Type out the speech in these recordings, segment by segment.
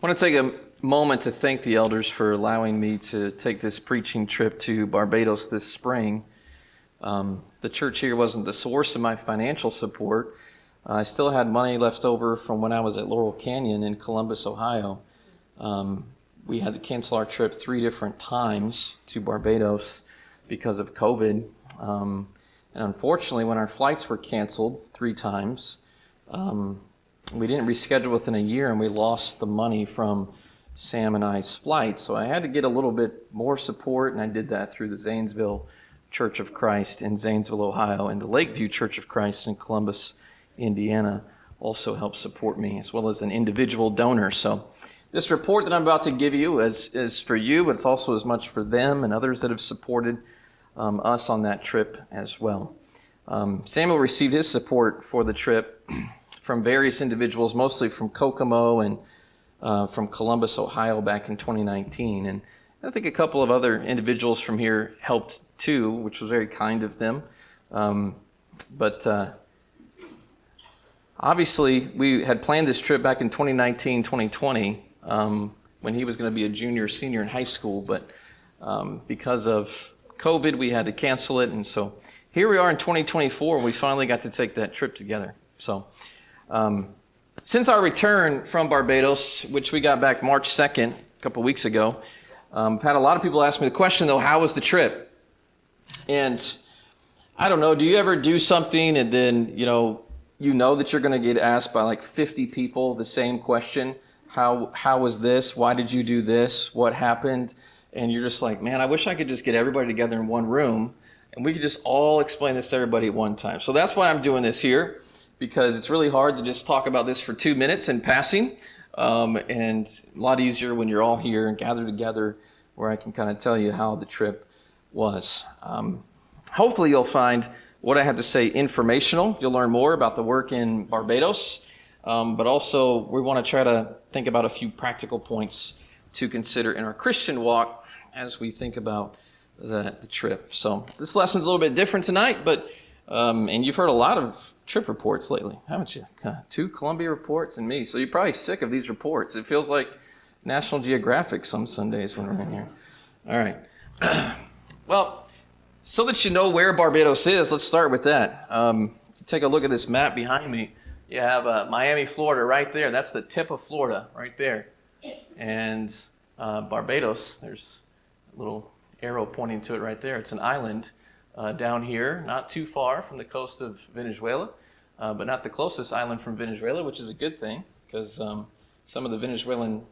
I want to take a moment to thank the elders for allowing me to take this preaching trip to Barbados this spring. The church here wasn't the source of my financial support. I still had money left over from when I was at Laurel Canyon in Columbus, Ohio. We had to cancel our trip 3 different times to Barbados because of COVID. And unfortunately, when our flights were canceled 3 times, we didn't reschedule within a year, and we lost the money from Sam and I's flight. So I had to get a little bit more support, and I did that through the Zanesville Church of Christ in Zanesville, Ohio, and the Lakeview Church of Christ in Columbus, Indiana also helped support me, as well as an individual donor. So this report that I'm about to give you is for you, but it's also as much for them and others that have supported us on that trip as well. Samuel received his support for the trip from various individuals, mostly from Kokomo and from Columbus, Ohio back in 2019. And I think a couple of other individuals from here helped too, which was very kind of them. But obviously, we had planned this trip back in 2019, 2020, when he was going to be a junior, senior in high school. But because of COVID, we had to cancel it. And so here we are in 2024, we finally got to take that trip together. So since our return from Barbados, which we got back March 2nd, a couple weeks ago, I've had a lot of people ask me the question, though, how was the trip? And I don't know, do you ever do something and then, you know that you're going to get asked by like 50 people the same question? How was this? Why did you do this? What happened? And you're just like, man, I wish I could just get everybody together in one room and we could just all explain this to everybody at one time. So that's why I'm doing this here, because it's really hard to just talk about this for 2 minutes in passing, and a lot easier when you're all here and gathered together where I can kind of tell you how the trip was. Hopefully you'll find what I had to say informational. You'll learn more about the work in Barbados, but also we want to try to think about a few practical points to consider in our Christian walk as we think about the trip. So this lesson's a little bit different tonight, but and you've heard a lot of trip reports lately, haven't you? 2 Columbia reports and me. So you're probably sick of these reports. It feels like National Geographic some Sundays when we're in here. All right. Well, so that you know where Barbados is, let's start with that. Take a look at this map behind me. You have Miami, Florida right there. That's the tip of Florida right there. And Barbados, there's a little arrow pointing to it right there. It's an island down here, not too far from the coast of Venezuela, but not the closest island from Venezuela, which is a good thing, because some of the Venezuelan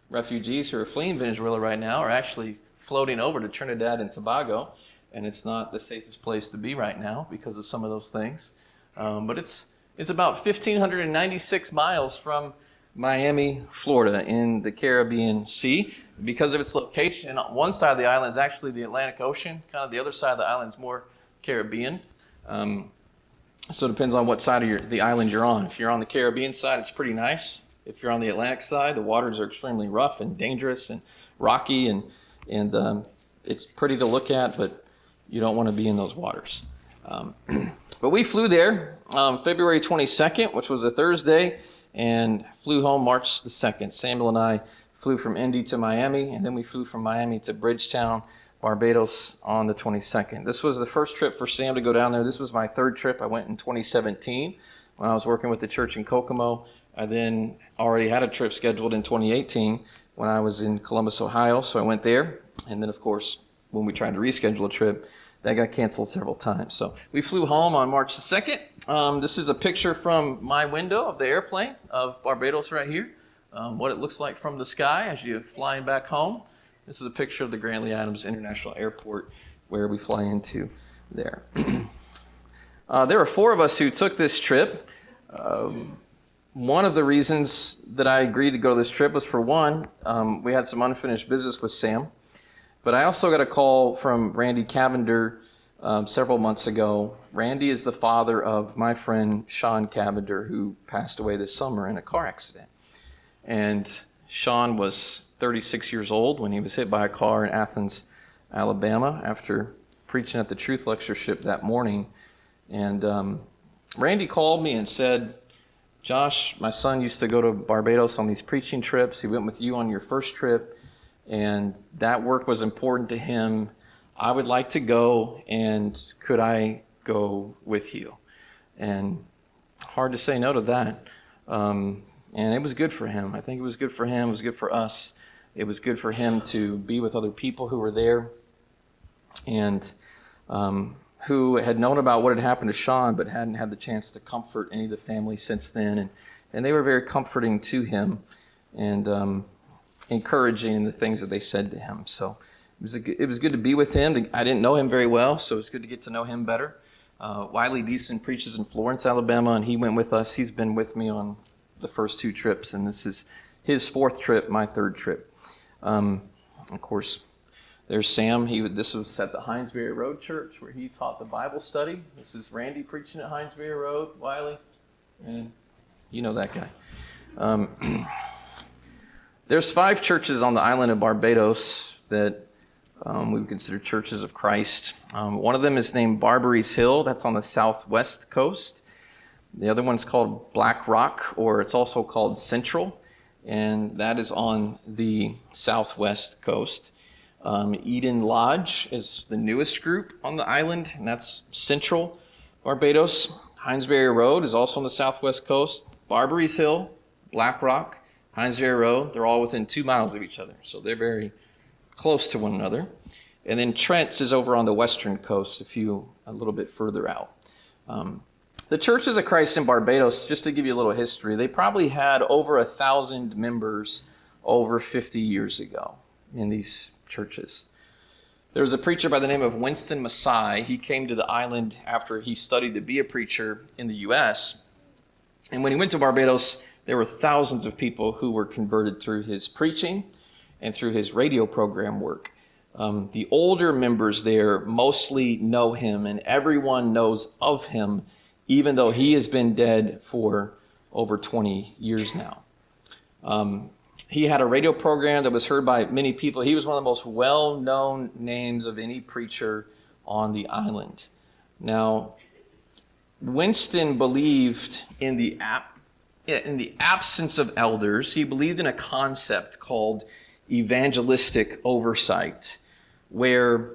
refugees who are fleeing Venezuela right now are actually floating over to Trinidad and Tobago, and it's not the safest place to be right now because of some of those things. But it's about 1,596 miles from Miami, Florida, in the Caribbean Sea. Because of its location, one side of the island is actually the Atlantic Ocean. Kind of the other side of the island is more Caribbean. So it depends on what side of the island you're on. If you're on the Caribbean side, it's pretty nice. If you're on the Atlantic side, the waters are extremely rough and dangerous and rocky, and it's pretty to look at, but you don't want to be in those waters. But we flew there February 22nd, which was a Thursday, and flew home March the 2nd. Samuel and I flew from Indy to Miami, and then we flew from Miami to Bridgetown, Barbados on the 22nd. This was the first trip for Sam to go down there. This was my 3rd trip. I went in 2017 when I was working with the church in Kokomo. I then already had a trip scheduled in 2018 when I was in Columbus, Ohio, so I went there. And then, of course, when we tried to reschedule a trip, that got canceled several times. So we flew home on March the 2nd. This is a picture from my window of the airplane of Barbados right here. What it looks like from the sky as you're flying back home. This is a picture of the Grantley Adams International Airport where we fly into there. There were 4 of us who took this trip. One of the reasons that I agreed to go to this trip was, for one, we had some unfinished business with Sam. But I also got a call from Randy Cavender several months ago. Randy is the father of my friend Sean Cavender, who passed away this summer in a car accident. And Sean was 36 years old when he was hit by a car in Athens, Alabama, after preaching at the Truth Lectureship that morning. And Randy called me and said, Josh, my son, used to go to Barbados on these preaching trips. He went with you on your first trip, and that work was important to him. I would like to go, and could I go with you? And hard to say no to that. And it was good for him. I think it was good for him. It was good for us. It was good for him to be with other people who were there and who had known about what had happened to Sean but hadn't had the chance to comfort any of the family since then. And they were very comforting to him and encouraging in the things that they said to him. So it was good to be with him. I didn't know him very well, so it was good to get to know him better. Wiley Deason preaches in Florence, Alabama, and he went with us. He's been with me on the first 2 trips, and this is his 4th trip, my 3rd trip. Of course, there's Sam. This was at the Hinesberry Road Church where he taught the Bible study. This is Randy preaching at Hinesberry Road, Wiley, and you know that guy. There's 5 churches on the island of Barbados that we would consider churches of Christ. One of them is named Barbados Hill. That's on the southwest coast. The other one's called Black Rock, or it's also called Central, and that is on the southwest coast. Eden Lodge is the newest group on the island, and that's Central Barbados. Hinesberry Road is also on the southwest coast. Barbados Hill, Black Rock, Hinesberry Road, they're all within 2 miles of each other, so they're very close to one another. And then Trent's is over on the western coast, a little bit further out. The Churches of Christ in Barbados, just to give you a little history, they probably had over 1,000 members over 50 years ago in these churches. There was a preacher by the name of Winston Massai. He came to the island after he studied to be a preacher in the U.S. And when he went to Barbados, there were thousands of people who were converted through his preaching and through his radio program work. The older members there mostly know him, and everyone knows of him, even though he has been dead for over 20 years now. He had a radio program that was heard by many people. He was one of the most well-known names of any preacher on the island. Now, Winston believed in the absence of elders. He believed in a concept called evangelistic oversight, where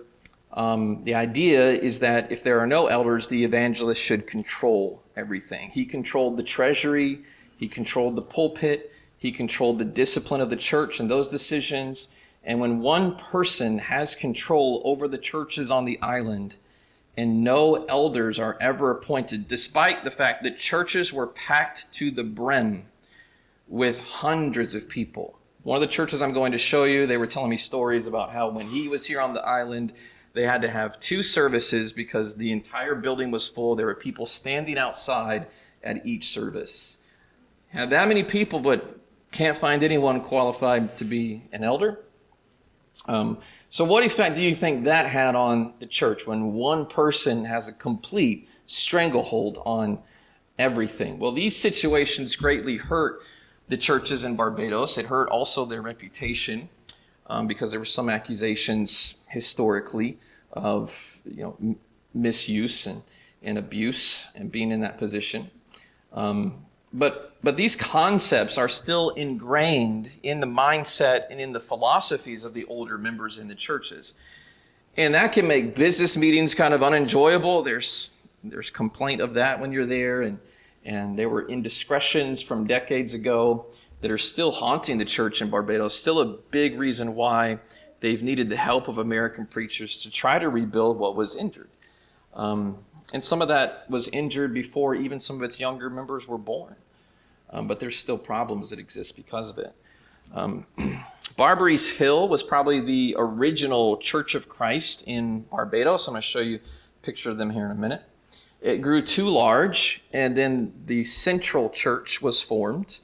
the idea is that if there are no elders, the evangelist should control everything. He controlled the treasury, he controlled the pulpit, he controlled the discipline of the church and those decisions. And when one person has control over the churches on the island and no elders are ever appointed, despite the fact that churches were packed to the brim with hundreds of people. One of the churches I'm going to show you, they were telling me stories about how when he was here on the island, they had to have 2 services because the entire building was full. There were people standing outside at each service. Had that many people, but can't find anyone qualified to be an elder. So what effect do you think that had on the church when one person has a complete stranglehold on everything? Well, these situations greatly hurt the churches in Barbados. It hurt also their reputation because there were some accusations historically of misuse and abuse and being in that position. But these concepts are still ingrained in the mindset and in the philosophies of the older members in the churches. And that can make business meetings kind of unenjoyable. There's complaint of that when you're there, and there were indiscretions from decades ago that are still haunting the church in Barbados, still a big reason why they've needed the help of American preachers to try to rebuild what was injured. And some of that was injured before even some of its younger members were born. But there's still problems that exist because of it. Barbados Hill was probably the original Church of Christ in Barbados. I'm going to show you a picture of them here in a minute. It grew too large, and then the Central Church was formed.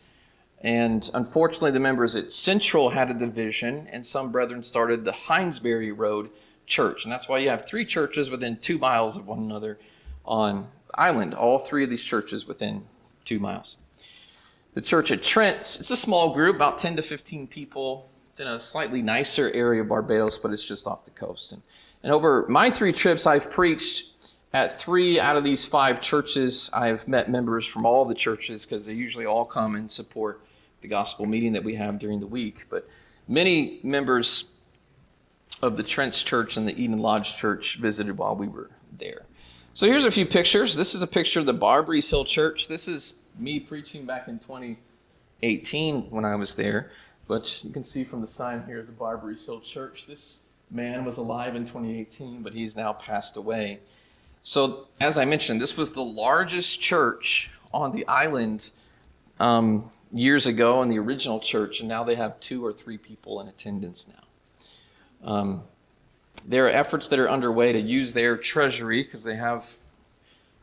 And unfortunately, the members at Central had a division, and some brethren started the Hinesberry Road Church. And that's why you have 3 churches within 2 miles of one another on the island. All 3 of these churches within 2 miles. The church at Trent's, it's a small group, about 10 to 15 people. It's in a slightly nicer area of Barbados, but it's just off the coast. And over my 3 trips, I've preached At 3 out of these 5 churches, I've met members from all the churches because they usually all come and support the gospel meeting that we have during the week. But many members of the Trent's Church and the Eden Lodge Church visited while we were there. So here's a few pictures. This is a picture of the Barbados Hill Church. This is me preaching back in 2018 when I was there. But you can see from the sign here, the Barbados Hill Church. This man was alive in 2018, but he's now passed away. So, as I mentioned, this was the largest church on the island years ago in the original church, and now they have 2 or 3 people in attendance now. There are efforts that are underway to use their treasury, because they have,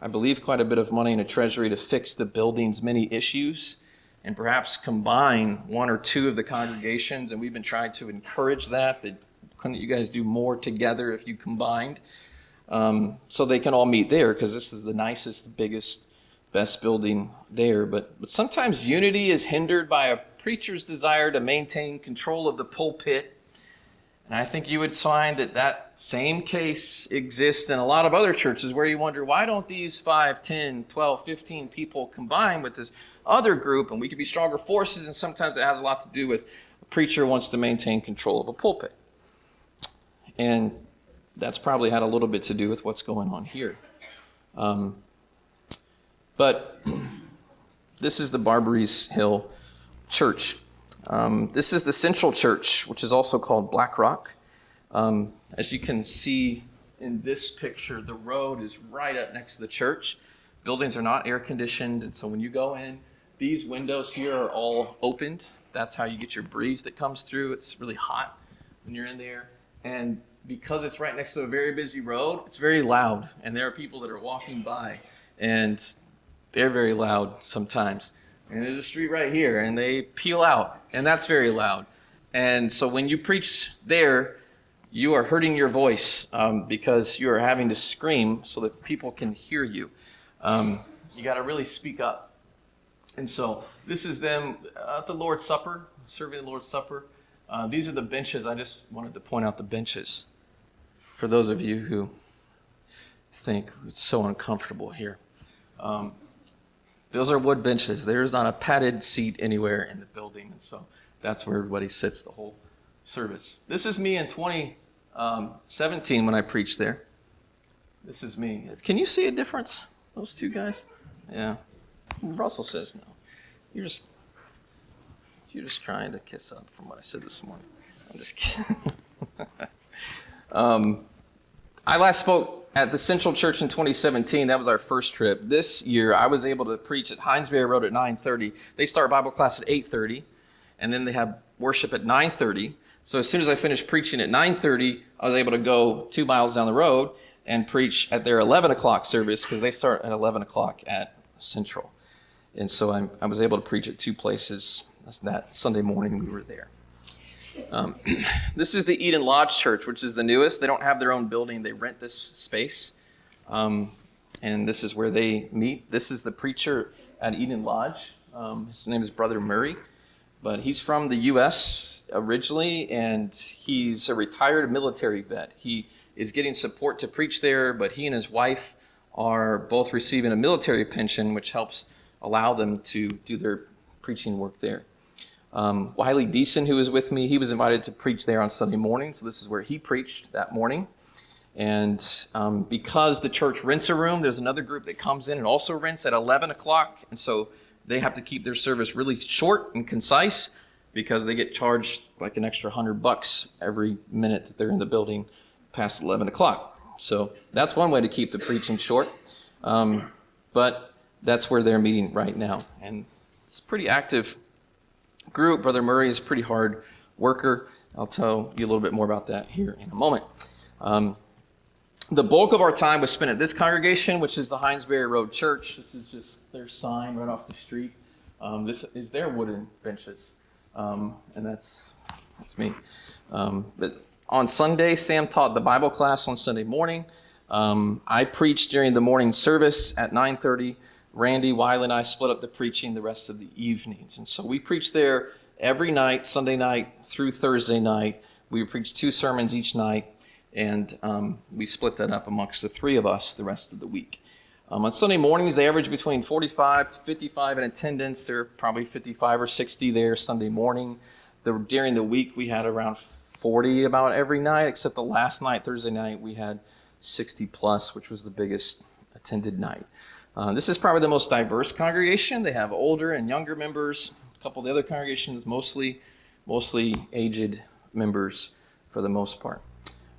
I believe, quite a bit of money in a treasury to fix the building's many issues and perhaps combine 1 or 2 of the congregations, and we've been trying to encourage that couldn't you guys do more together if you combined? So they can all meet there, because this is the nicest, the biggest, best building there. But sometimes unity is hindered by a preacher's desire to maintain control of the pulpit. And I think you would find that same case exists in a lot of other churches where you wonder, why don't these 5, 10, 12, 15 people combine with this other group and we could be stronger forces? And sometimes it has a lot to do with a preacher wants to maintain control of a pulpit. And that's probably had a little bit to do with what's going on here. But this is the Barbados Hill Church. This is the Central Church, which is also called Black Rock. As you can see in this picture, the road is right up next to the church. Buildings are not air conditioned, and so when you go in, these windows here are all opened. That's how you get your breeze that comes through. It's really hot when you're in there. And because it's right next to a very busy road, it's very loud. And there are people that are walking by, and they're very loud sometimes. And there's a street right here, and they peel out, and that's very loud. And so when you preach there, you are hurting your voice because you are having to scream so that people can hear you. You got to really speak up. And so this is them at the Lord's Supper, serving the Lord's Supper. These are the benches. I just wanted to point out the benches for those of you who think it's so uncomfortable here. Those are wood benches. There's not a padded seat anywhere in the building. And so that's where everybody sits the whole service. This is me in 2017 when I preached there. This is me. Can you see a difference, those 2 guys? Yeah. Russell says no. You're just trying to kiss up from what I said this morning. I'm just kidding. I last spoke at the Central Church in 2017. That was our first trip. This year, I was able to preach at Hinesberry Road at 9:30. They start Bible class at 8:30, and then they have worship at 9:30. So as soon as I finished preaching at 9:30, I was able to go 2 miles down the road and preach at their 11 o'clock service, because they start at 11 o'clock at Central. And so I was able to preach at 2 places. That Sunday morning we were there. This is the Eden Lodge Church, which is the newest. They don't have their own building. They rent this space. And this is where they meet. This is the preacher at Eden Lodge. His name is Brother Murray. But he's from the U.S. originally, and he's a retired military vet. He is getting support to preach there, but he and his wife are both receiving a military pension, which helps allow them to do their preaching work there. Wiley Deason, who was with me, he was invited to preach there on Sunday morning, so this is where he preached that morning. And because the church rents a room, there's another group that comes in and also rents at 11 o'clock, and so they have to keep their service really short and concise because they get charged like an extra $100 every minute that they're in the building past 11 o'clock. So that's one way to keep the preaching short, but that's where they're meeting right now. And it's a pretty active group. Brother Murray is a pretty hard worker. I'll tell you a little bit more about that here in a moment. The bulk of our time was spent at this congregation, which is the Hinesberry Road Church. This is just their sign right off the street. This is their wooden benches, and that's me. But on Sunday, Sam taught the Bible class on Sunday morning. I preached during the morning service at 9:30. Randy, Wiley, and I split up the preaching the rest of the evenings. And so we preached there every night, Sunday night through Thursday night. We would preach 2 sermons each night. and we split that up amongst the three of us the rest of the week. On Sunday mornings, they average between 45 to 55 in attendance. There are probably 55 or 60 there Sunday morning. During the week, we had around 40 about every night, except the last night, Thursday night, we had 60 plus, which was the biggest attended night. This is probably the most diverse congregation. They have older and younger members. A couple of the other congregations, mostly aged members for the most part.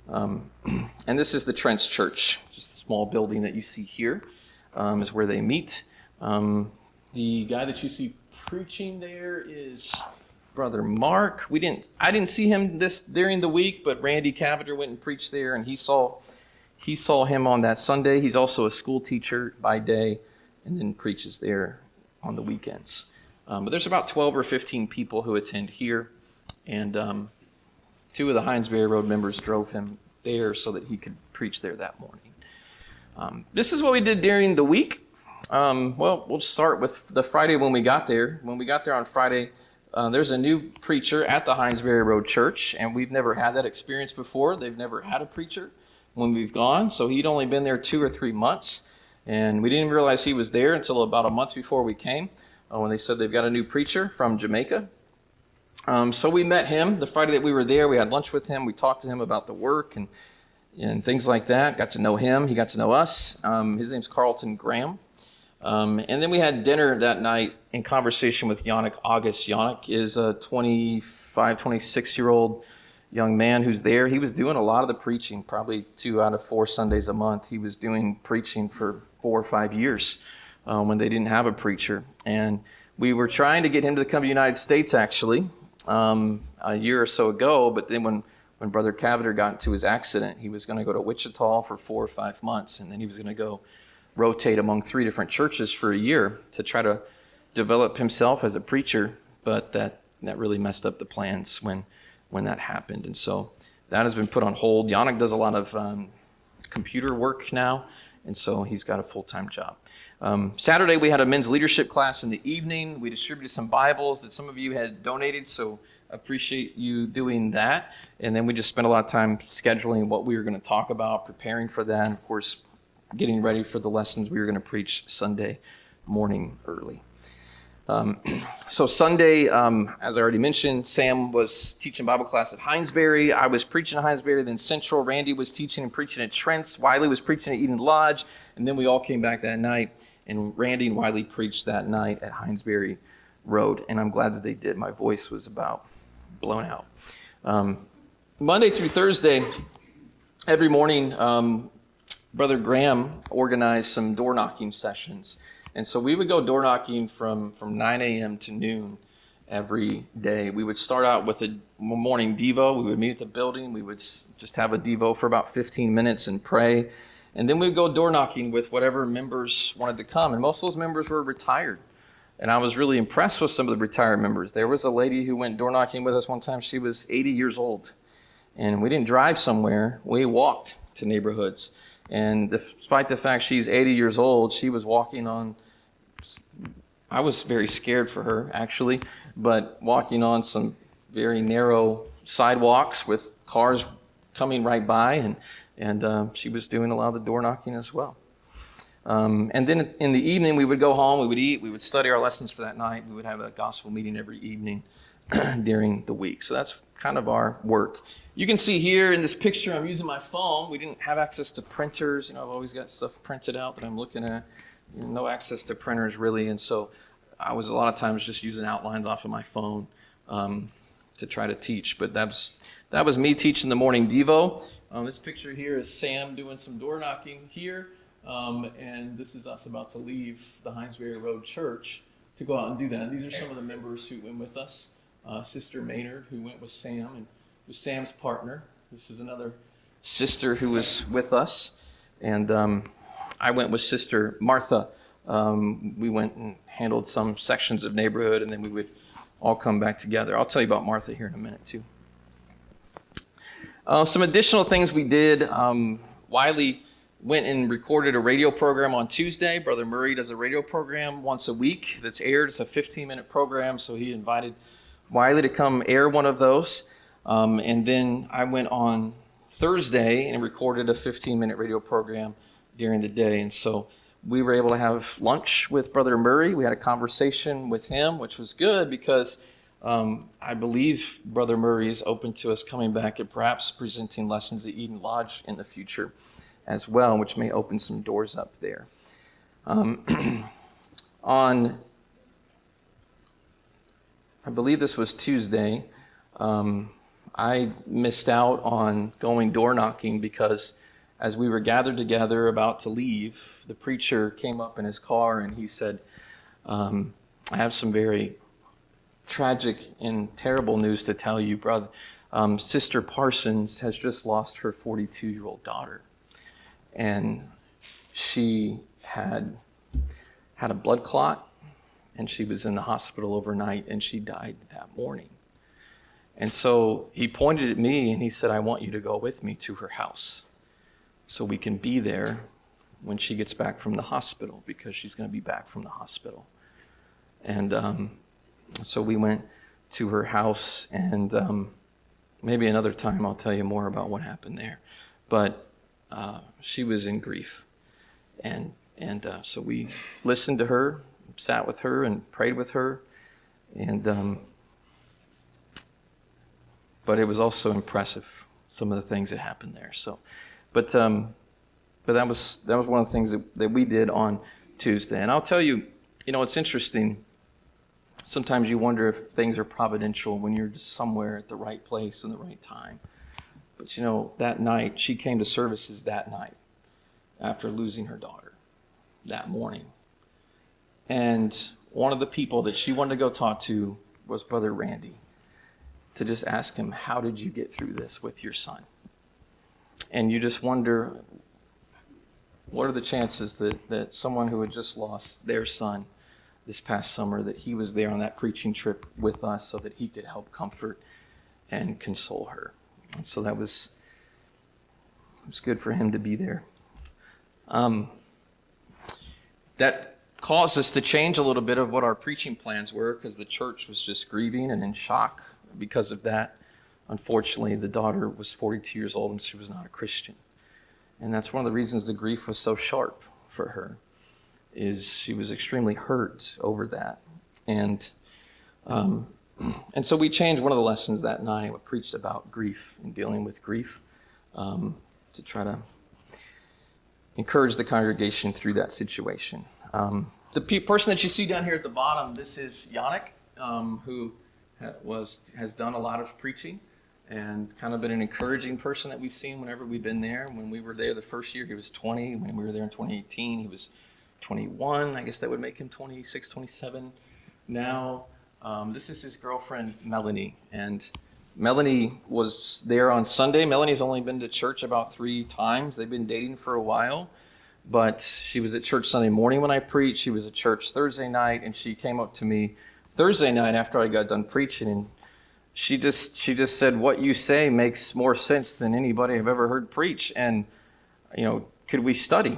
And this is the Trent's Church, just a small building that you see here, is where they meet. The guy that you see preaching there is Brother Mark. I didn't see him during the week, but Randy Cavender went and preached there, and he saw him on that Sunday. He's also a school teacher by day, and then preaches there on the weekends. But there's about 12 or 15 people who attend here, and two of the Hinesbury Road members drove him there so that he could preach there that morning. This is what we did during the week. Well, we'll start with the Friday when we got there. When we got there on Friday, there's a new preacher at the Hinesbury Road Church, and we've never had that experience before. They've never had a preacher when we've gone, so he'd only been there 2 or 3 months, and we didn't realize he was there until about a month before we came, when they said they've got a new preacher from Jamaica. So we met him the Friday that we were there. We had lunch with him. We talked to him about the work and things like that. Got to know him. He got to know us. His name's Carlton Graham. And then we had dinner that night in conversation with Yannick August. Yannick is a 25, 26-year-old young man who's there. He was doing a lot of the preaching, probably 2 out of 4 Sundays a month. He was doing preaching for 4 or 5 years when they didn't have a preacher. And we were trying to get him to come to the United States, actually, a year or so ago. But then when Brother Cavender got into his accident, he was going to go to Wichita for 4 or 5 months, and then he was going to go rotate among 3 different churches for a year to try to develop himself as a preacher, but that really messed up the plans when that happened. And so that has been put on hold. Yannick does a lot of computer work now, and so he's got a full-time job. Saturday, we had a men's leadership class in the evening. We distributed some Bibles that some of you had donated, so appreciate you doing that. And then we just spent a lot of time scheduling what we were going to talk about, preparing for that, and of course, getting ready for the lessons we were going to preach Sunday morning early. So Sunday, as I already mentioned, Sam was teaching Bible class at Hinesbury. I was preaching at Hinesbury, then Central. Randy was teaching and preaching at Trent's. Wiley was preaching at Eden Lodge. And then we all came back that night, and Randy and Wiley preached that night at Hinesbury Road. And I'm glad that they did. My voice was about blown out. Monday through Thursday, every morning, Brother Graham organized some door knocking sessions. And so we would go door knocking from 9 a.m. to noon every day. We would start out with a morning Devo. We would meet at the building. We would just have a Devo for about 15 minutes and pray. And then we'd go door knocking with whatever members wanted to come. And most of those members were retired. And I was really impressed with some of the retired members. There was a lady who went door knocking with us one time. She was 80 years old. And we didn't drive somewhere. We walked to neighborhoods. And despite the fact she's 80 years old, she was walking on, I was very scared for her, actually, but walking on some very narrow sidewalks with cars coming right by, and she was doing a lot of the door knocking as well. And then in the evening, we would go home, we would eat, we would study our lessons for that night. We would have a gospel meeting every evening during the week. So that's kind of our work. You can see here in this picture, I'm using my phone. We didn't have access to printers. I've always got stuff printed out that I'm looking at. No access to printers, really. And so I was a lot of times just using outlines off of my phone to try to teach. But that was me teaching the morning Devo. This picture here is Sam doing some door knocking here. And this is us about to leave the Hinesbury Road Church to go out and do that. And these are some of the members who went with us. Sister Maynard, who went with Sam and was Sam's partner. This is another sister who was with us. And I went with Sister Martha. We went and handled some sections of neighborhood, and then we would all come back together. I'll tell you about Martha here in a minute, too. Some additional things we did. Wiley went and recorded a radio program on Tuesday. Brother Murray does a radio program once a week that's aired. It's a 15-minute program, so he invited Wiley to come air one of those. And then I went on Thursday and recorded a 15-minute radio program during the day. And so we were able to have lunch with Brother Murray. We had a conversation with him, which was good because I believe Brother Murray is open to us coming back and perhaps presenting lessons at Eden Lodge in the future as well, which may open some doors up there. On, I believe this was Tuesday, I missed out on going door knocking because as we were gathered together about to leave, the preacher came up in his car and he said, I have some very tragic and terrible news to tell you, brother. Sister Parsons has just lost her 42-year-old daughter. And she had a blood clot, and she was in the hospital overnight, and she died that morning. And so he pointed at me, and he said, I want you to go with me to her house so we can be there when she gets back from the hospital, because she's going to be back from the hospital. And so we went to her house, and maybe another time I'll tell you more about what happened there. But she was in grief. And so we listened to her, sat with her, and prayed with her. And but it was also impressive, some of the things that happened there. So, but that was one of the things that we did on Tuesday. And I'll tell you, it's interesting. Sometimes you wonder if things are providential when you're just somewhere at the right place in the right time. But that night, she came to services that night after losing her daughter that morning. And one of the people that she wanted to go talk to was Brother Randy, to just ask him, how did you get through this with your son? And you just wonder, what are the chances that someone who had just lost their son this past summer, that he was there on that preaching trip with us so that he could help comfort and console her. And so it was good for him to be there. That caused us to change a little bit of what our preaching plans were, because the church was just grieving and in shock because of that. Unfortunately, the daughter was 42 years old and she was not a Christian. And that's one of the reasons the grief was so sharp for her, is she was extremely hurt over that. And so we changed one of the lessons that night. We preached about grief and dealing with grief to try to encourage the congregation through that situation. The person that you see down here at the bottom, this is Yannick, who has done a lot of preaching and kind of been an encouraging person that we've seen whenever we've been there. When we were there the first year, he was 20. When we were there in 2018, he was 21. I guess that would make him 26, 27 now. This is his girlfriend, Melanie. And Melanie was there on Sunday. Melanie's only been to church about 3 times. They've been dating for a while. But she was at church Sunday morning when I preached. She was at church Thursday night, and she came up to me Thursday night after I got done preaching, and she just said, what you say makes more sense than anybody I've ever heard preach. And, could we study?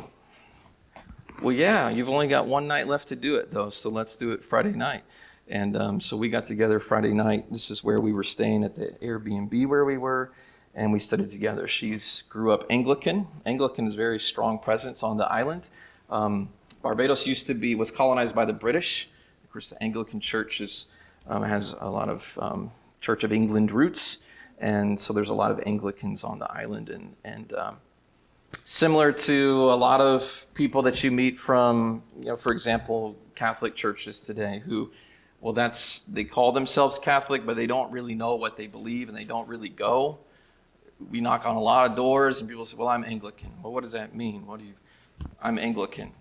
Well, yeah, you've only got one night left to do it, though, so let's do it Friday night. And so we got together Friday night. This is where we were staying at the Airbnb where we were, and we studied together. She's grew up Anglican. Anglican is a very strong presence on the island. Barbados was colonized by the British. Of course, the Anglican Church has a lot of Church of England roots, and so there's a lot of Anglicans on the island, and similar to a lot of people that you meet from, for example, Catholic churches today, who, they call themselves Catholic, but they don't really know what they believe, and they don't really go. We knock on a lot of doors, and people say, well, I'm Anglican. Well, what does that mean? I'm Anglican.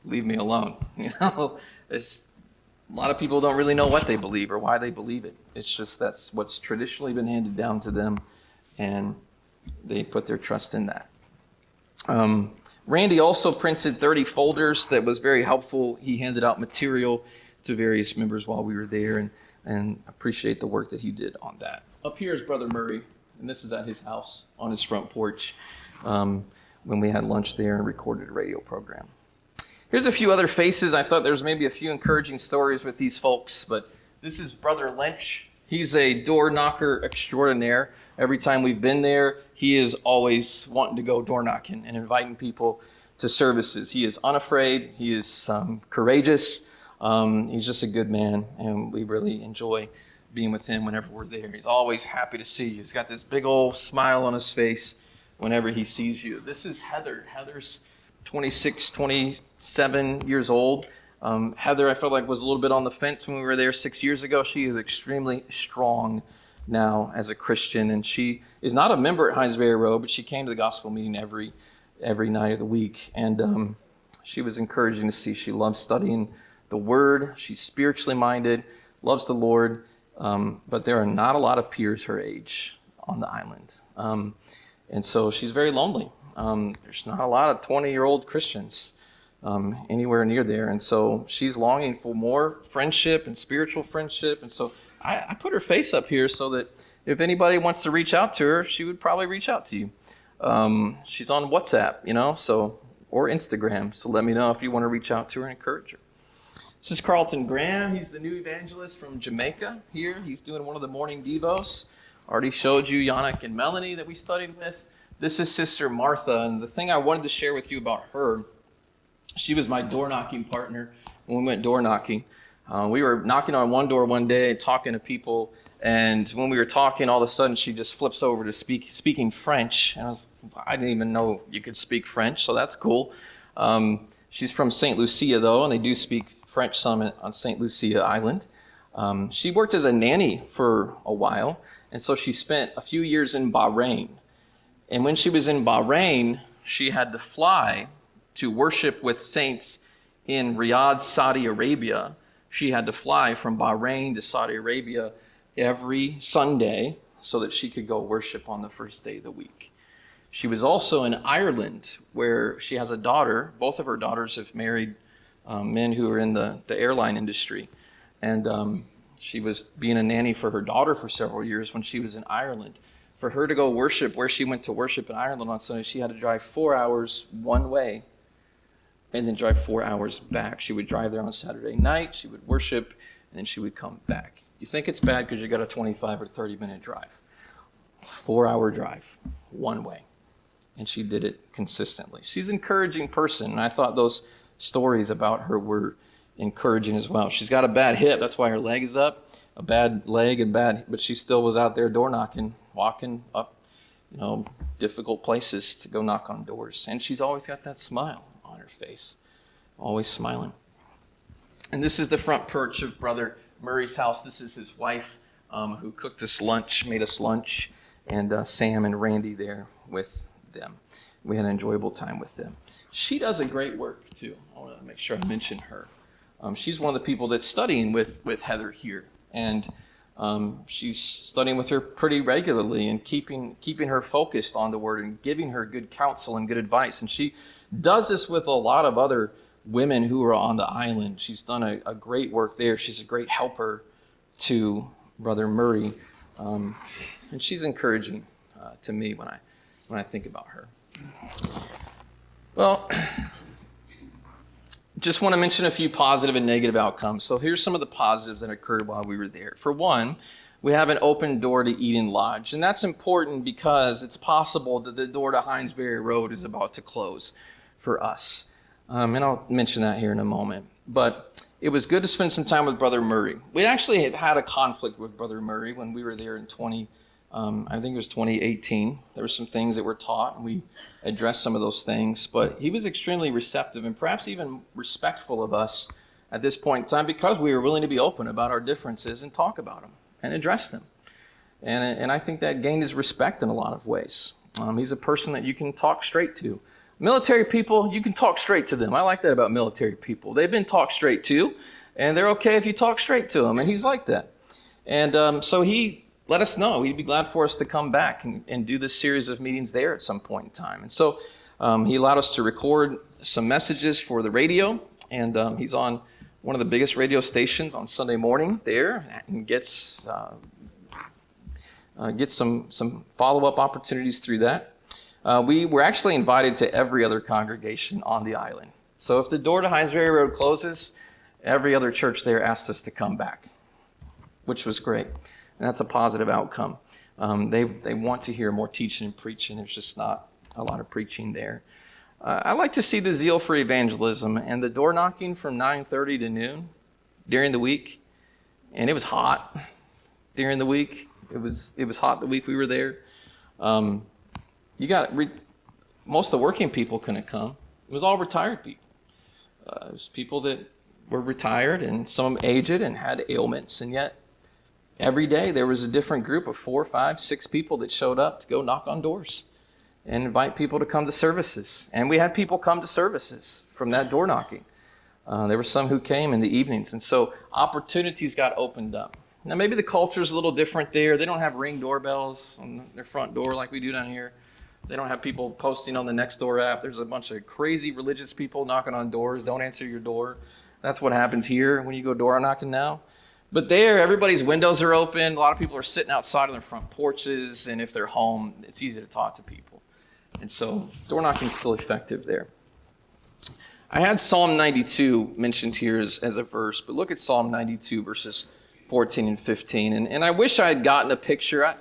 Leave me alone. A lot of people don't really know what they believe or why they believe it. It's just that's what's traditionally been handed down to them, and they put their trust in that. Randy also printed 30 folders that was very helpful. He handed out material to various members while we were there, and appreciate the work that he did on that. Up here is Brother Murray, and this is at his house on his front porch when we had lunch there and recorded a radio program. Here's a few other faces. I thought there was maybe a few encouraging stories with these folks, but this is Brother Lynch. He's a door knocker extraordinaire. Every time we've been there, he is always wanting to go door knocking and inviting people to services. He is unafraid. He is courageous. He's just a good man, and we really enjoy being with him whenever we're there. He's always happy to see you. He's got this big old smile on his face whenever he sees you. This is Heather. Heather's 26, 27 years old. Heather, I felt like, was a little bit on the fence when we were there 6 years ago. She is extremely strong now as a Christian, and she is not a member at Hinesberry Road, but she came to the gospel meeting every night of the week, and she was encouraging to see. She loves studying the Word. She's spiritually minded, loves the Lord, but there are not a lot of peers her age on the island, and so she's very lonely. There's not a lot of 20-year-old Christians anywhere near there. And so she's longing for more friendship and spiritual friendship. And so I put her face up here so that if anybody wants to reach out to her, she would probably reach out to you. She's on WhatsApp, or Instagram. So let me know if you want to reach out to her and encourage her. This is Carlton Graham. He's the new evangelist from Jamaica here. He's doing one of the morning devos. Already showed you Yannick and Melanie that we studied with. This is Sister Martha. And the thing I wanted to share with you about her, she was my door knocking partner when we went door knocking. We were knocking on one door one day, talking to people, and when we were talking, all of a sudden she just flips over to speaking French. And I didn't even know you could speak French, so that's cool. She's from St. Lucia, though, and they do speak French some on St. Lucia Island. She worked as a nanny for a while, and so she spent a few years in Bahrain. And when she was in Bahrain, she had to fly to worship with saints in Riyadh, Saudi Arabia. She had to fly from Bahrain to Saudi Arabia every Sunday so that she could go worship on the first day of the week. She was also in Ireland, where she has a daughter. Both of her daughters have married men who are in the airline industry. And she was being a nanny for her daughter for several years when she was in Ireland. For her to go worship where she went to worship in Ireland on Sunday, she had to drive 4 hours one way and then drive 4 hours back. She would drive there on Saturday night, she would worship, and then she would come back. You think it's bad because you got a 25 or 30-minute drive. 4-hour drive, one way. And she did it consistently. She's an encouraging person, and I thought those stories about her were encouraging as well. She's got a bad hip, that's why her leg is up. A bad leg and but she still was out there door knocking, walking up, difficult places to go knock on doors. And she's always got that smile on her face, always smiling. And this is the front porch of Brother Murray's house. This is his wife who cooked us lunch, made us lunch, and Sam and Randy there with them. We had an enjoyable time with them. She does a great work too. I want to make sure I mention her. She's one of the people that's studying with Heather here. And she's studying with her pretty regularly and keeping her focused on the Word and giving her good counsel and good advice. And she does this with a lot of other women who are on the island. She's done a great work there. She's a great helper to Brother Murray. And she's encouraging to me when I think about her. Well, just want to mention a few positive and negative outcomes. So here's some of the positives that occurred while we were there. For one, we have an open door to Eden Lodge. And that's important because it's possible that the door to Hinesberry Road is about to close for us. And I'll mention that here in a moment. But it was good to spend some time with Brother Murray. We actually had a conflict with Brother Murray when we were there in 2018. There were some things that were taught, and we addressed some of those things. But he was extremely receptive and perhaps even respectful of us at this point in time because we were willing to be open about our differences and talk about them and address them. And I think that gained his respect in a lot of ways. He's a person that you can talk straight to. Military people, you can talk straight to them. I like that about military people. They've been talked straight to, and they're okay if you talk straight to them, and he's like that. And so he let us know. He'd be glad for us to come back and do this series of meetings there at some point in time. And so he allowed us to record some messages for the radio, and he's on one of the biggest radio stations on Sunday morning there and gets some follow-up opportunities through that. We were actually invited to every other congregation on the island. So if the door to Hinesberry Road closes, every other church there asked us to come back, which was great. and that's a positive outcome. They want to hear more teaching and preaching. There's just not a lot of preaching there. I like to see the zeal for evangelism and the door knocking from 9:30 to noon during the week, and it was hot during the week. It was hot the week we were there. Most of the working people couldn't come. It was all retired people. It was people that were retired and some aged and had ailments, and yet every day there was a different group of 4, 5, 6 people that showed up to go knock on doors and invite people to come to services. And we had people come to services from that door knocking. There were some who came in the evenings, and so opportunities got opened up. Now maybe the culture is a little different there. They don't have Ring doorbells on their front door like we do down here. They don't have people posting on the Nextdoor app. There's a bunch of crazy religious people knocking on doors. Don't answer your door. That's what happens here when you go door knocking now. But there, everybody's windows are open. A lot of people are sitting outside on their front porches, and if they're home, it's easy to talk to people. And so door knocking is still effective there. I had Psalm 92 mentioned here as a verse, but look at Psalm 92 verses 14 and 15. And I wish I had gotten a picture.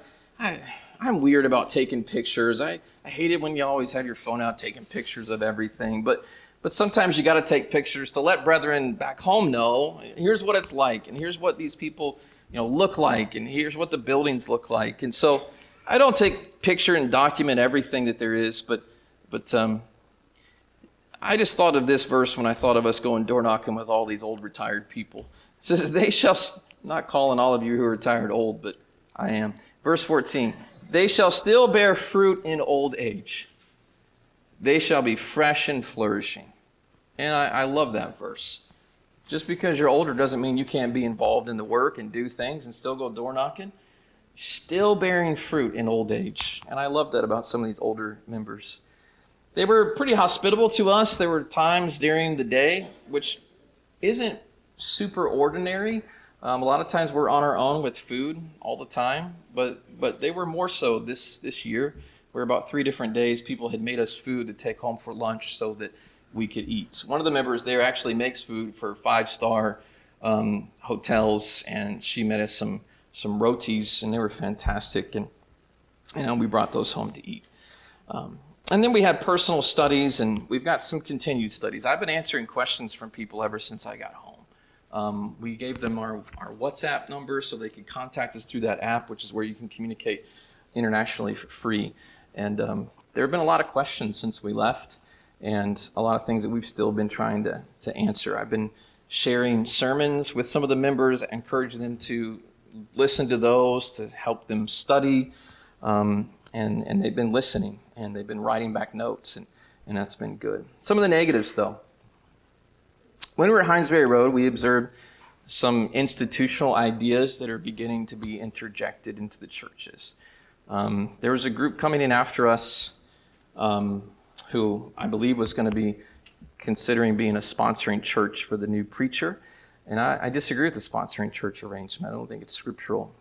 I'm weird about taking pictures. I hate it when you always have your phone out taking pictures of everything. But sometimes you got to take pictures to let brethren back home know, here's what it's like, and here's what these people look like, and here's what the buildings look like. And so I don't take picture and document everything that there is, but I just thought of this verse when I thought of us going door knocking with all these old retired people. It says, they shall, not calling all of you who are retired old, but I am. Verse 14, they shall still bear fruit in old age. They shall be fresh and flourishing. And I love that verse. Just because you're older doesn't mean you can't be involved in the work and do things and still go door knocking. Still bearing fruit in old age. And I love that about some of these older members. They were pretty hospitable to us. There were times during the day, which isn't super ordinary. A lot of times we're on our own with food all the time, but they were more so this year, where about 3 different days people had made us food to take home for lunch so that we could eat. So one of the members there actually makes food for 5-star hotels, and she made us some rotis, and they were fantastic, and we brought those home to eat. And then we had personal studies, and we've got some continued studies. I've been answering questions from people ever since I got home. We gave them our WhatsApp number so they could contact us through that app, which is where you can communicate internationally for free. And there have been a lot of questions since we left, and a lot of things that we've still been trying to answer. I've been sharing sermons with some of the members, encouraging them to listen to those, to help them study, and they've been listening, and they've been writing back notes, and that's been good. Some of the negatives, though. When we were at Hinesberry Road, we observed some institutional ideas that are beginning to be interjected into the churches. There was a group coming in after us who I believe was going to be considering being a sponsoring church for the new preacher. And I disagree with the sponsoring church arrangement. I don't think it's scriptural.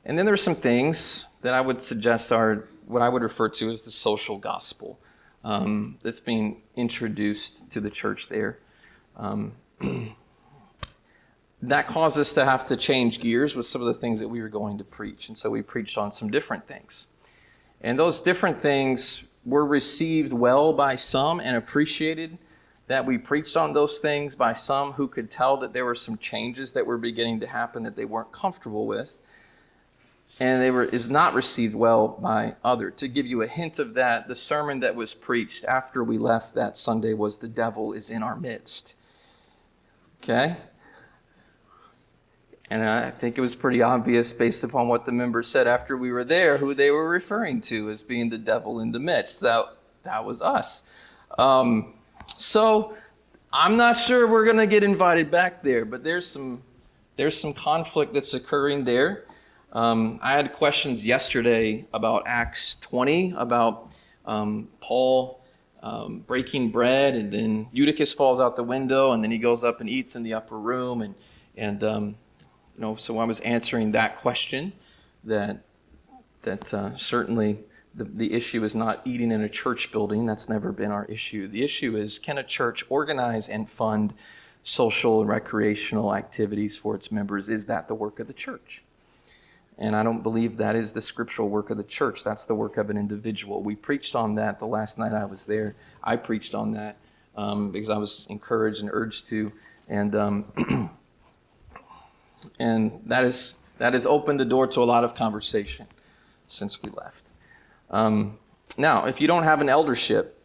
And then there's some things that I would suggest are what I would refer to as the social gospel that's being introduced to the church there. That caused us to have to change gears with some of the things that we were going to preach. And so we preached on some different things. And those different things were received well by some and appreciated that we preached on those things by some who could tell that there were some changes that were beginning to happen that they weren't comfortable with. And it was not received well by others. To give you a hint of that, the sermon that was preached after we left that Sunday was "The Devil is in Our Midst." Okay? And I think it was pretty obvious based upon what the members said after we were there, who they were referring to as being the devil in the midst. That was us. So I'm not sure we're going to get invited back there, but there's some conflict that's occurring there. I had questions yesterday about Acts 20, about Paul breaking bread, and then Eutychus falls out the window, and then he goes up and eats in the upper room, and so I was answering that question, that certainly the issue is not eating in a church building. That's never been our issue. The issue is, can a church organize and fund social and recreational activities for its members? Is that the work of the church? And I don't believe that is the scriptural work of the church. That's the work of an individual. We preached on that the last night I was there. I preached on that because I was encouraged and urged to. And and that has opened the door to a lot of conversation since we left. Now, if you don't have an eldership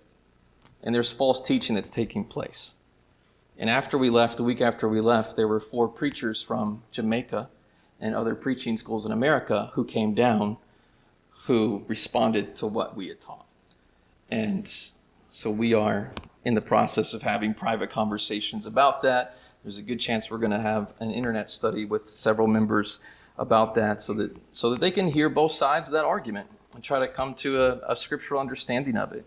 and there's false teaching that's taking place, and after we left, the week after we left, there were 4 preachers from Jamaica and other preaching schools in America who came down, who responded to what we had taught. And so we are in the process of having private conversations about that. There's a good chance we're going to have an internet study with several members about that so that they can hear both sides of that argument and try to come to a scriptural understanding of it.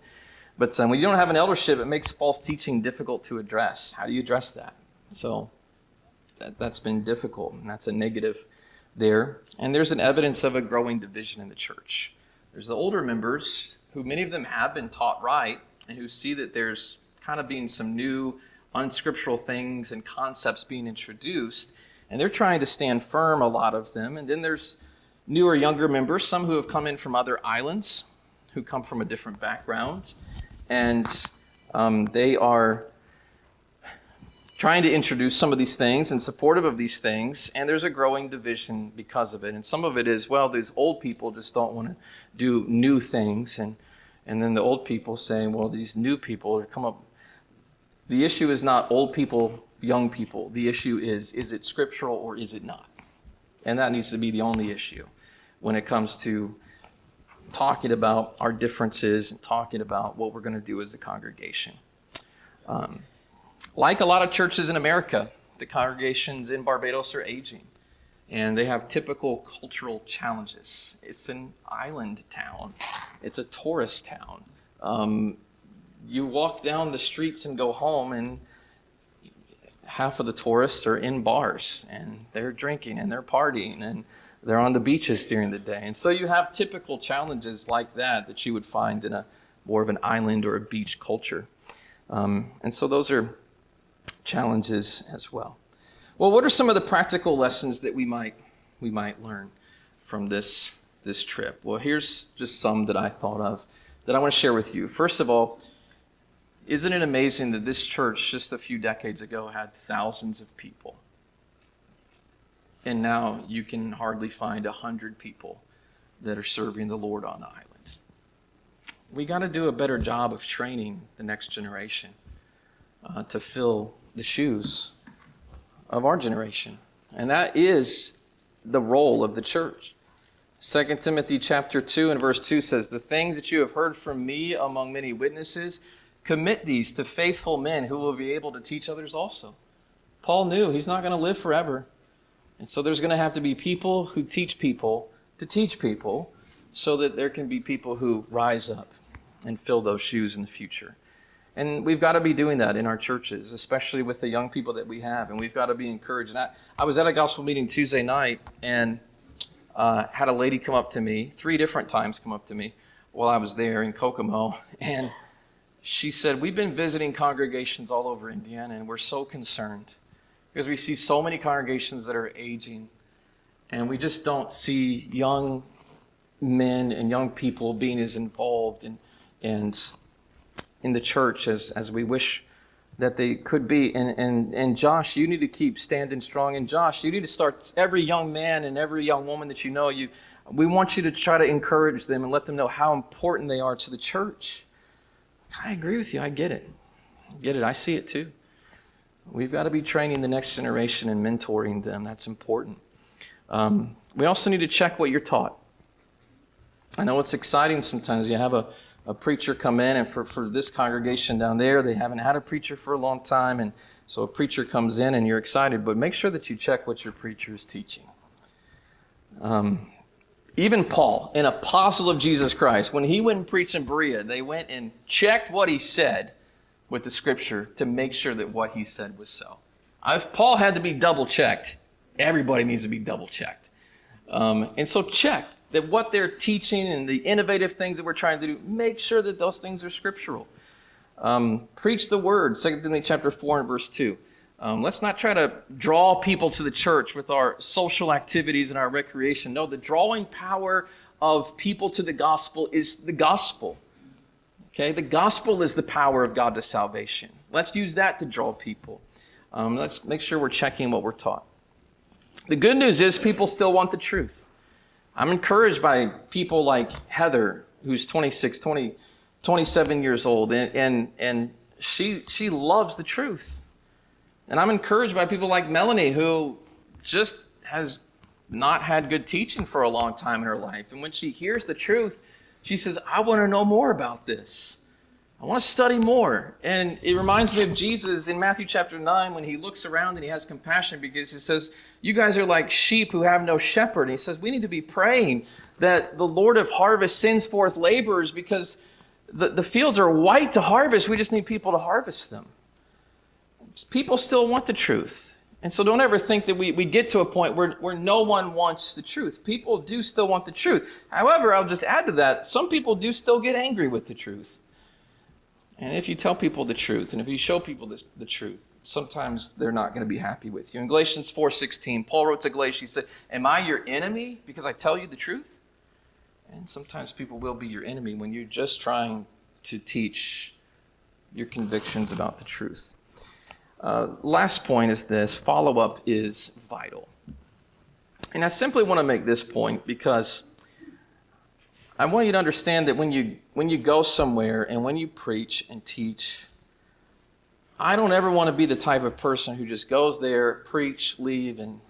But when you don't have an eldership, it makes false teaching difficult to address. How do you address that? So that's been difficult, and that's a negative there. And there's an evidence of a growing division in the church. There's the older members, who many of them have been taught right, and who see that there's kind of being some new unscriptural things and concepts being introduced, and they're trying to stand firm, a lot of them. And then there's newer, younger members, some who have come in from other islands, who come from a different background, and they are trying to introduce some of these things and supportive of these things, and there's a growing division because of it. And some of it is, well, these old people just don't want to do new things, and then the old people saying, well, these new people come up. The issue is not old people, young people. The issue is it scriptural or is it not? And that needs to be the only issue when it comes to talking about our differences and talking about what we're going to do as a congregation. Like a lot of churches in America, the congregations in Barbados are aging, and they have typical cultural challenges. It's an island town. It's a tourist town. You walk down the streets and go home, and half of the tourists are in bars, and they're drinking, and they're partying, and they're on the beaches during the day. And so you have typical challenges like that you would find in a more of an island or a beach culture. And so those are challenges as well. Well, what are some of the practical lessons that we might learn from this trip? Well, here's just some that I thought of that I want to share with you. First of all, isn't it amazing that this church just a few decades ago had thousands of people? And now you can hardly find 100 people that are serving the Lord on the island. We got to do a better job of training the next generation to fill the shoes of our generation. And that is the role of the church. 2 Timothy chapter 2 and verse 2 says, "The things that you have heard from me among many witnesses, commit these to faithful men who will be able to teach others also." Paul knew he's not going to live forever. And so there's going to have to be people who teach people to teach people so that there can be people who rise up and fill those shoes in the future. And we've got to be doing that in our churches, especially with the young people that we have. And we've got to be encouraged. And I was at a gospel meeting Tuesday night and had a lady come up to me, 3 different times come up to me while I was there in Kokomo. And she said, "We've been visiting congregations all over Indiana, and we're so concerned because we see so many congregations that are aging, and we just don't see young men and young people being as involved in the church as we wish that they could be. And Josh, you need to keep standing strong. And Josh, you need to start, every young man and every young woman that you know, we want you to try to encourage them and let them know how important they are to the church." I agree with you. I get it. I see it too. We've got to be training the next generation and mentoring them. That's important. We also need to check what you're taught. I know it's exciting sometimes. You have a preacher come in, and for this congregation down there, they haven't had a preacher for a long time, and so a preacher comes in and you're excited, but make sure that you check what your preacher is teaching. Even Paul, an apostle of Jesus Christ, when he went and preached in Berea, they went and checked what he said with the scripture to make sure that what he said was so. If Paul had to be double-checked, everybody needs to be double-checked. And so check that what they're teaching and the innovative things that we're trying to do, make sure that those things are scriptural. Preach the word, 2 Timothy chapter 4 and verse 2. Let's not try to draw people to the church with our social activities and our recreation. No, the drawing power of people to the gospel is the gospel. Okay, the gospel is the power of God to salvation. Let's use that to draw people. Let's make sure we're checking what we're taught. The good news is people still want the truth. I'm encouraged by people like Heather, who's 27 years old, and she loves the truth. And I'm encouraged by people like Melanie, who just has not had good teaching for a long time in her life. And when she hears the truth, she says, I want to know more about this. I want to study more. And it reminds me of Jesus in Matthew chapter 9 when he looks around and he has compassion because he says, you guys are like sheep who have no shepherd. And he says, we need to be praying that the Lord of harvest sends forth laborers because the fields are white to harvest. We just need people to harvest them. People still want the truth. And so don't ever think that we get to a point where no one wants the truth. People do still want the truth. However, I'll just add to that, some people do still get angry with the truth. And if you tell people the truth, and if you show people the truth, sometimes they're not going to be happy with you. In Galatians 4:16, Paul wrote to Galatians, he said, am I your enemy because I tell you the truth? And sometimes people will be your enemy when you're just trying to teach your convictions about the truth. Last point is this, follow-up is vital. And I simply want to make this point because I want you to understand that when you go somewhere and when you preach and teach, I don't ever want to be the type of person who just goes there, preach, leave, and,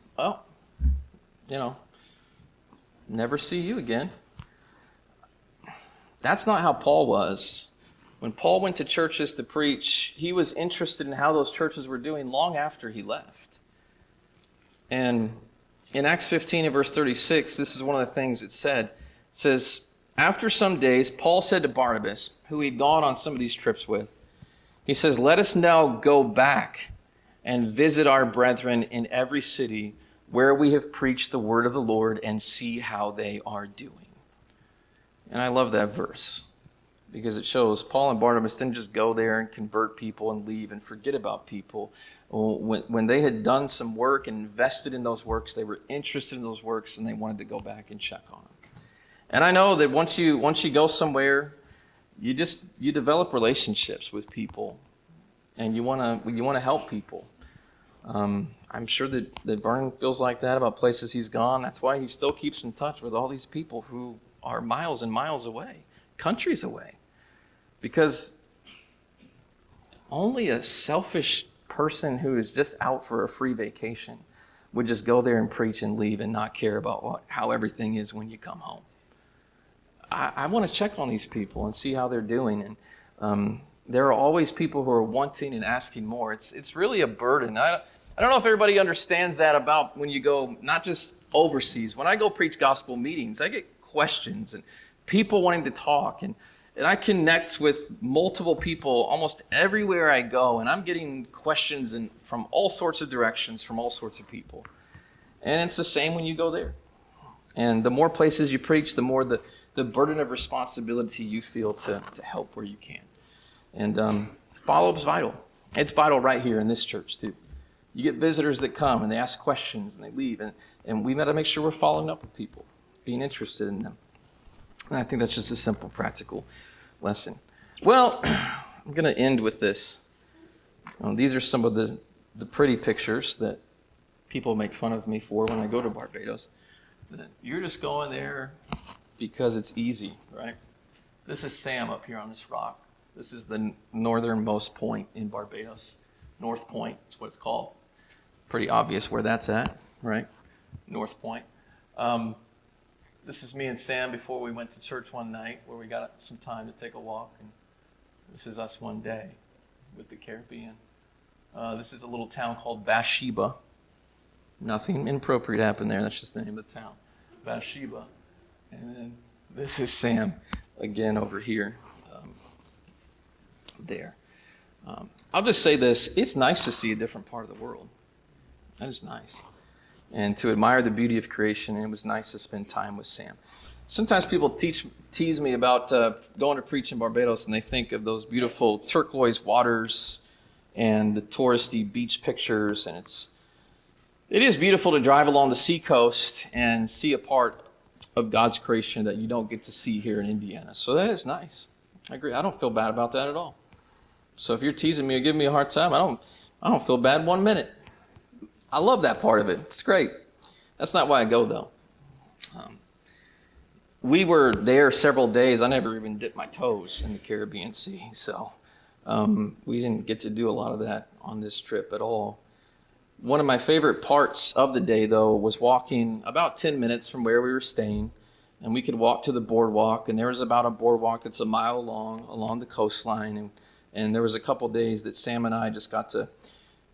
never see you again. That's not how Paul was. When Paul went to churches to preach, he was interested in how those churches were doing long after he left. And in Acts 15 and verse 36, this is one of the things it said. It says, after some days, Paul said to Barnabas, who he'd gone on some of these trips with, he says, let us now go back and visit our brethren in every city where we have preached the word of the Lord and see how they are doing. And I love that verse because it shows Paul and Barnabas didn't just go there and convert people and leave and forget about people. When they had done some work and invested in those works, they were interested in those works and they wanted to go back and check on them. And I know that once you go somewhere, you develop relationships with people, and you want to help people. I'm sure that Vernon feels like that about places he's gone. That's why he still keeps in touch with all these people who are miles and miles away, countries away, because only a selfish person who is just out for a free vacation would just go there and preach and leave and not care about how everything is when you come home. I want to check on these people and see how they're doing. And there are always people who are wanting and asking more. It's really a burden. I don't know if everybody understands that about when you go, not just overseas. When I go preach gospel meetings, I get questions and people wanting to talk. And I connect with multiple people almost everywhere I go. And I'm getting questions from all sorts of directions, from all sorts of people. And it's the same when you go there. And the more places you preach, the more the burden of responsibility you feel to help where you can. And follow-up is vital. It's vital right here in this church too. You get visitors that come and they ask questions and they leave. And we've got to make sure we're following up with people, being interested in them. And I think that's just a simple, practical lesson. Well, I'm going to end with this. These are some of the pretty pictures that people make fun of me for when I go to Barbados. That you're just going there because it's easy, right? This is Sam up here on this rock. This is the northernmost point in Barbados. North Point is what it's called. Pretty obvious where that's at, right? North Point. This is me and Sam before we went to church one night where we got some time to take a walk. And this is us one day with the Caribbean. This is a little town called Bathsheba. Nothing inappropriate happened there. That's just the name of the town. Bathsheba. And then this is Sam again over here. There. I'll just say this. It's nice to see a different part of the world. That is nice. And to admire the beauty of creation, and it was nice to spend time with Sam. Sometimes people tease me about going to preach in Barbados, and they think of those beautiful turquoise waters and the touristy beach pictures, and it is beautiful to drive along the seacoast and see a part of God's creation that you don't get to see here in Indiana. So that is nice. I agree. I don't feel bad about that at all. So if you're teasing me or giving me a hard time, I don't feel bad 1 minute. I love that part of it. It's great. That's not why I go, though. We were there several days. I never even dipped my toes in the Caribbean Sea, so we didn't get to do a lot of that on this trip at all. One of my favorite parts of the day, though, was walking about 10 minutes from where we were staying, and we could walk to the boardwalk, and there was about a boardwalk that's a mile long along the coastline, and there was a couple days that Sam and I just got to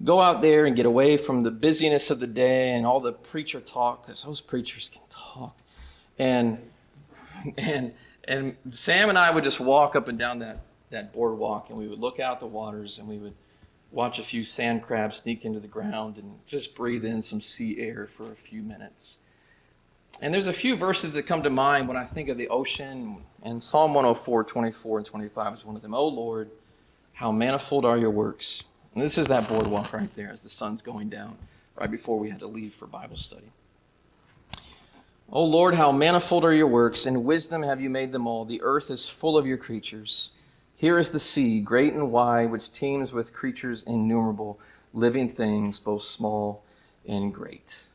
go out there and get away from the busyness of the day and all the preacher talk, because those preachers can talk. And Sam and I would just walk up and down that boardwalk, and we would look out the waters, and we would watch a few sand crabs sneak into the ground and just breathe in some sea air for a few minutes. And there's a few verses that come to mind when I think of the ocean, and Psalm 104, 24 and 25 is one of them. "O Lord, how manifold are your works." And this is that boardwalk right there as the sun's going down, right before we had to leave for Bible study. "O Lord, how manifold are your works. In wisdom have you made them all. The earth is full of your creatures. Here is the sea, great and wide, which teems with creatures innumerable, living things, both small and great."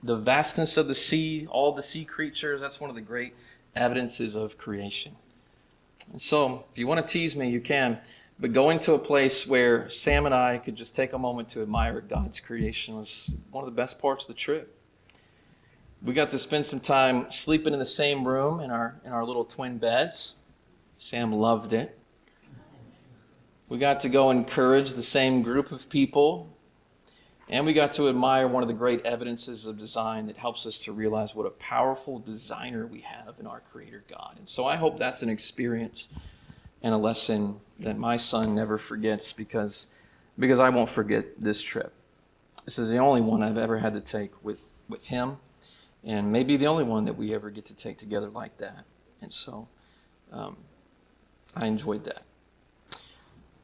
The vastness of the sea, all the sea creatures, that's one of the great evidences of creation. And so, if you want to tease me, you can. But going to a place where Sam and I could just take a moment to admire God's creation was one of the best parts of the trip. We got to spend some time sleeping in the same room in our little twin beds. Sam loved it. We got to go encourage the same group of people. And we got to admire one of the great evidences of design that helps us to realize what a powerful designer we have in our Creator God. And so I hope that's an experience and a lesson that my son never forgets, because I won't forget this trip. This is the only one I've ever had to take with him, and maybe the only one that we ever get to take together like that. And so I enjoyed that.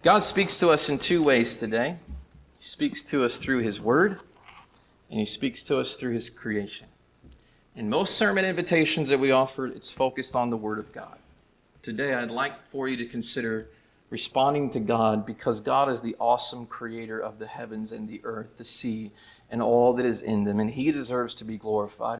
God speaks to us in two ways today. He speaks to us through His Word, and He speaks to us through His creation. In most sermon invitations that we offer, it's focused on the Word of God. Today, I'd like for you to consider responding to God, because God is the awesome creator of the heavens and the earth, the sea, and all that is in them, and He deserves to be glorified.